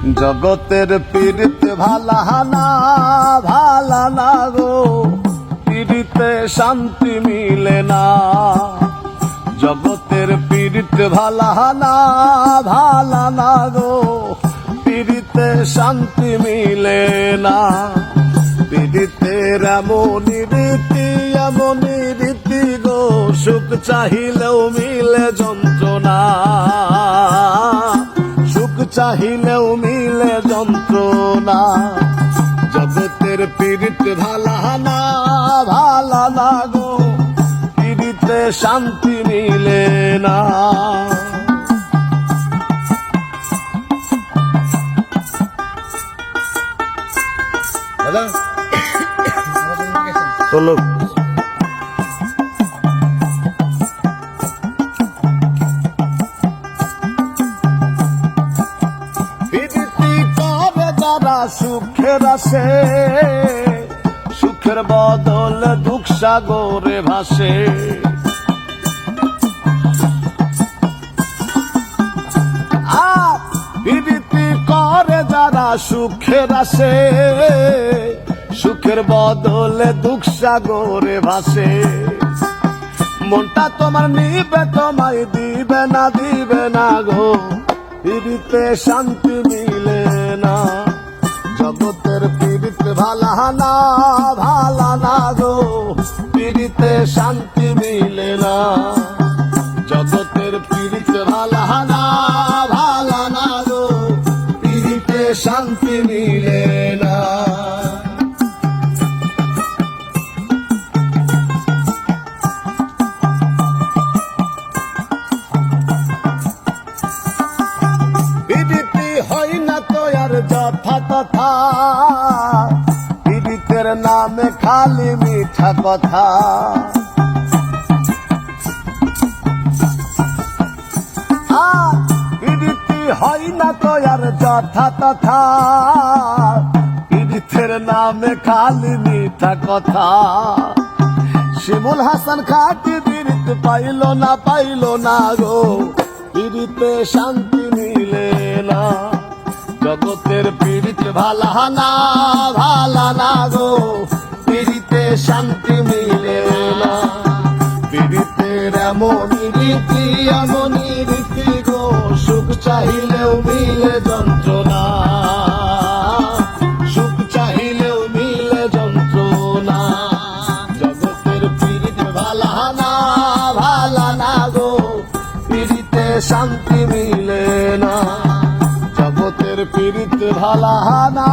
জগতের পীড়িত ভালা না গো, পীড়িতে শান্তি মিলে না। জগতের পীড়িত ভালা না গো, পীড়িতে শান্তি মিলে না। পীড়িতের এমনই রীতি গো, সুখ চাহিলেও মিলে যন্ত্রণা, সুখ চাহিলেও মিলে যন্ত্রণা। জগতের পীড়িত ভালা না গো, পীড়িতে শান্তি মিলে না। দাদা চলো সুখের আসে, সুখের বদল দুঃখ সাগরে ভাসে। পীড়িতি করে যারা সুখের আসে, সুখের বদলে দুঃখ সাগরে ভাসে। মনটা তোমার নিবে তোমায় দিবে না গো, পীড়িতে শান্তি মিলে না। জগতের পীড়িত ভালা না গো, পীড়িতে শান্তি মিলে না। জগতের পীড়িত ভালা না গো, পীড়িতে শান্তি মিলে না। পীড়িতি হয় না তো আর যথা তথা, পীড়িতের নামে খালি মিঠা কথা। পীড়িতি হয় না তো আর যথা তথা, পীড়িতের নামে খালি মিঠা কথা। শিমুল হাসান খাটি পীড়িত পাইল না গো, পীড়িতে শান্তি মিলে না। জগতের পীড়িত ভালা না গো, পীড়িতে শান্তি মিলে না। পীড়িতের এমনই রীতি গো, সুখ চাহিলেও মিলে যন্ত্রণা, সুখ চাহিলেও মিলে যন্ত্রণা। জগতের পীড়িত ভালা না গো, পীড়িতে শান্তি মিলে না। জগতের পীড়িত ভালা না।